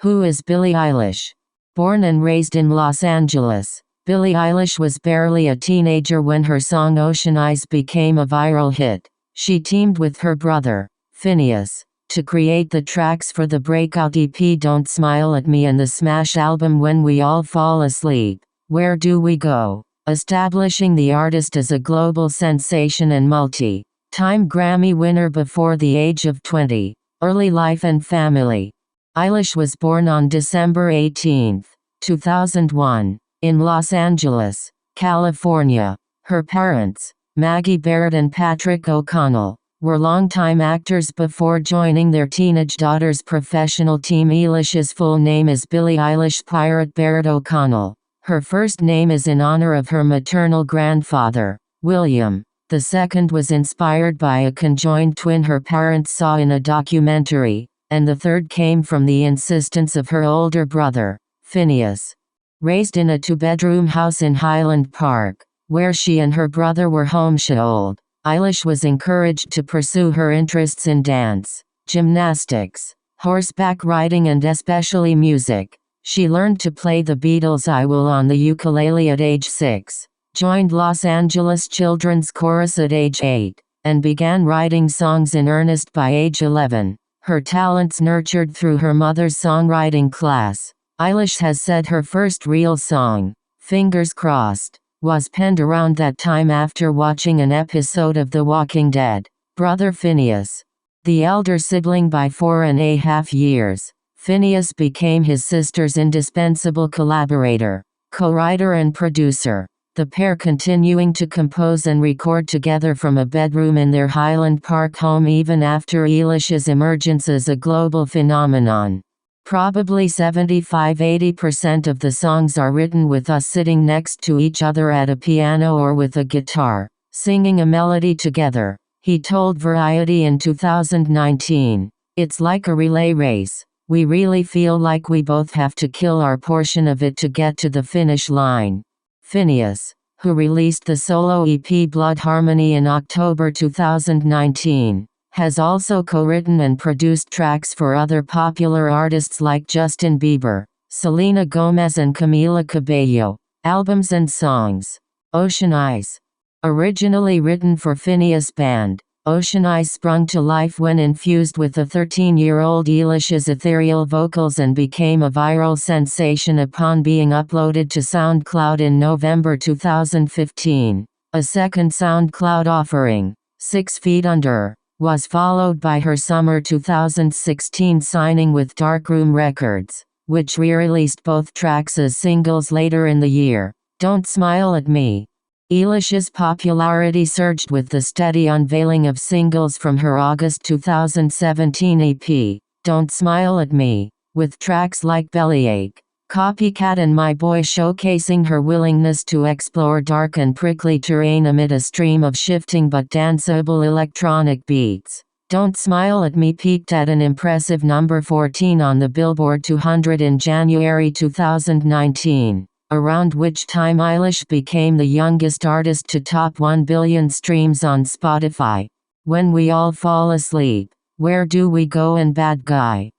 Who is Billie Eilish? Born and raised in Los Angeles, Billie Eilish was barely a teenager when her song Ocean Eyes became a viral hit. She teamed with her brother, Phineas, to create the tracks for the breakout EP Don't Smile at Me and the smash album When We All Fall Asleep, Where Do We Go?, establishing the artist as a global sensation and multi-time Grammy winner before the age of 20. Early life and family. Eilish was born on December 18, 2001, in Los Angeles, California. Her parents, Maggie Barrett and Patrick O'Connell, were longtime actors before joining their teenage daughter's professional team. Eilish's full name is Billie Eilish Pirate Barrett O'Connell. Her first name is in honor of her maternal grandfather, William. The second was inspired by a conjoined twin her parents saw in a documentary, and the third came from the insistence of her older brother, Phineas. Raised in a two-bedroom house in Highland Park, where she and her brother were homeschooled, Eilish was encouraged to pursue her interests in dance, gymnastics, horseback riding and especially music. She learned to play the Beatles' I Will on the ukulele at age 6, joined Los Angeles Children's Chorus at age 8, and began writing songs in earnest by age 11. Her talents nurtured through her mother's songwriting class. Eilish has said her first real song, Fingers Crossed, was penned around that time after watching an episode of The Walking Dead. Brother Phineas, the elder sibling by 4.5 years, Phineas became his sister's indispensable collaborator, co-writer and producer. The pair continuing to compose and record together from a bedroom in their Highland Park home even after Eilish's emergence as a global phenomenon. Probably 75–80% of the songs are written with us sitting next to each other at a piano or with a guitar, singing a melody together, he told Variety in 2019. It's like a relay race. We really feel like we both have to kill our portion of it to get to the finish line. Phineas, who released the solo EP Blood Harmony in October 2019, has also co-written and produced tracks for other popular artists like Justin Bieber, Selena Gomez and Camila Cabello. Albums and songs. Ocean Eyes. Originally written for Phineas' band, Ocean Eyes sprung to life when infused with the 13-year-old Eilish's ethereal vocals and became a viral sensation upon being uploaded to SoundCloud in November 2015. A second SoundCloud offering, 6 Feet Under, was followed by her summer 2016 signing with Darkroom Records, which re-released both tracks as singles later in the year. Don't Smile at Me. Eilish's popularity surged with the steady unveiling of singles from her August 2017 EP, Don't Smile at Me, with tracks like Bellyache, Copycat and My Boy showcasing her willingness to explore dark and prickly terrain amid a stream of shifting but danceable electronic beats. Don't Smile at Me peaked at an impressive number 14 on the Billboard 200 in January 2019. Around which time Eilish became the youngest artist to top 1 billion streams on Spotify. When We All Fall Asleep, Where Do We Go and Bad Guy.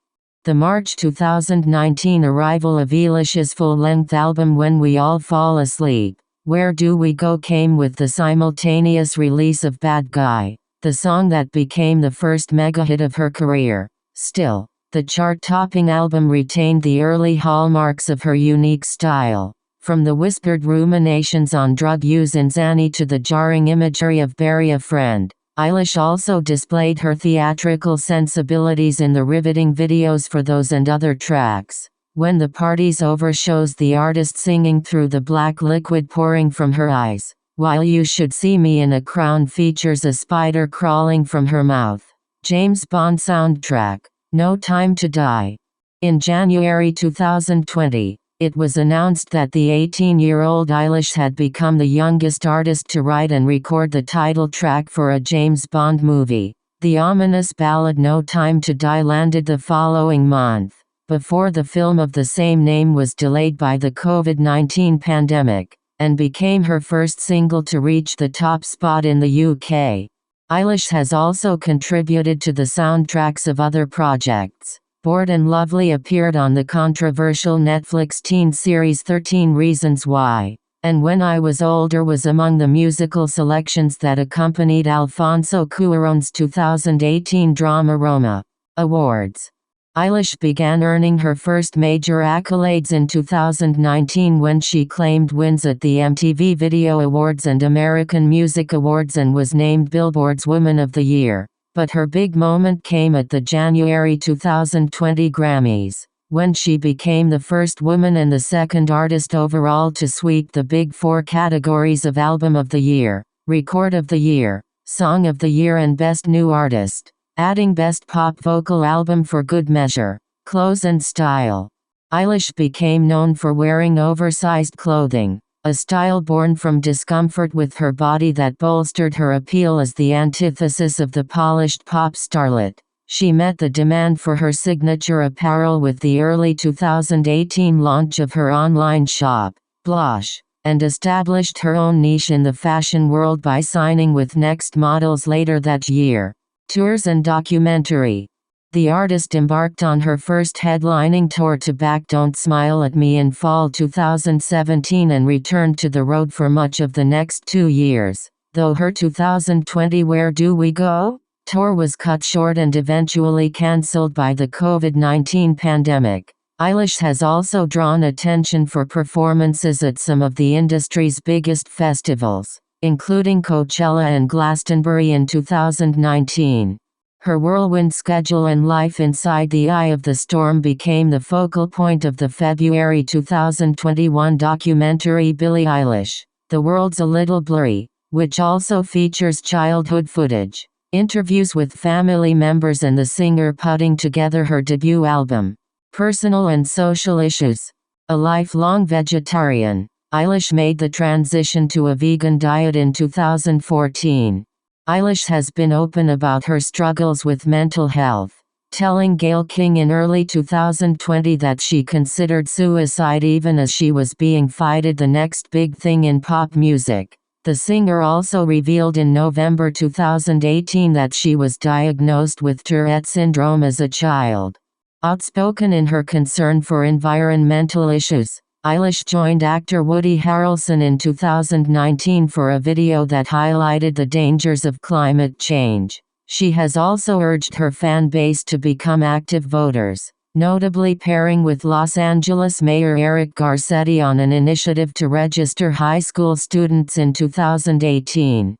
The March 2019 arrival of Eilish's full-length album When We All Fall Asleep, Where Do We Go came with the simultaneous release of Bad Guy, the song that became the first mega-hit of her career. Still, the chart-topping album retained the early hallmarks of her unique style. From the whispered ruminations on drug use in Zanny to the jarring imagery of Bury a Friend, Eilish also displayed her theatrical sensibilities in the riveting videos for those and other tracks. When the Party's Over shows the artist singing through the black liquid pouring from her eyes, while You Should See Me in a Crown features a spider crawling from her mouth. James Bond soundtrack, No Time to Die. In January 2020, it was announced that the 18-year-old Eilish had become the youngest artist to write and record the title track for a James Bond movie. The ominous ballad No Time to Die landed the following month, before the film of the same name was delayed by the COVID-19 pandemic, and became her first single to reach the top spot in the UK. Eilish has also contributed to the soundtracks of other projects, Bored and Lovely appeared on the controversial Netflix teen series 13 Reasons Why, and When I Was Older was among the musical selections that accompanied Alfonso Cuarón's 2018 drama Roma Awards. Eilish began earning her first major accolades in 2019 when she claimed wins at the MTV Video Awards and American Music Awards and was named Billboard's Woman of the Year. But her big moment came at the January 2020 Grammys, when she became the first woman and the second artist overall to sweep the Big Four categories of Album of the Year, Record of the Year, Song of the Year and Best New Artist, adding Best Pop Vocal Album for good measure. Clothes and style. Eilish became known for wearing oversized clothing, a style born from discomfort with her body that bolstered her appeal as the antithesis of the polished pop starlet. She met the demand for her signature apparel with the early 2018 launch of her online shop, Blush, and established her own niche in the fashion world by signing with Next Models later that year. Tours and documentary. The artist embarked on her first headlining tour to back Don't Smile at Me in fall 2017 and returned to the road for much of the next 2 years, though her 2020 Where Do We Go? Tour was cut short and eventually cancelled by the COVID-19 pandemic. Eilish has also drawn attention for performances at some of the industry's biggest festivals, including Coachella and Glastonbury in 2019. Her whirlwind schedule and life inside the eye of the storm became the focal point of the February 2021 documentary Billie Eilish, The World's a Little Blurry, which also features childhood footage, interviews with family members and the singer putting together her debut album. Personal and social issues. A lifelong vegetarian, Eilish made the transition to a vegan diet in 2014. Eilish has been open about her struggles with mental health, telling Gayle King in early 2020 that she considered suicide even as she was being feted the next big thing in pop music. The singer also revealed in November 2018 that she was diagnosed with Tourette syndrome as a child. Outspoken in her concern for environmental issues, Eilish joined actor Woody Harrelson in 2019 for a video that highlighted the dangers of climate change. She has also urged her fan base to become active voters, notably pairing with Los Angeles Mayor Eric Garcetti on an initiative to register high school students in 2018.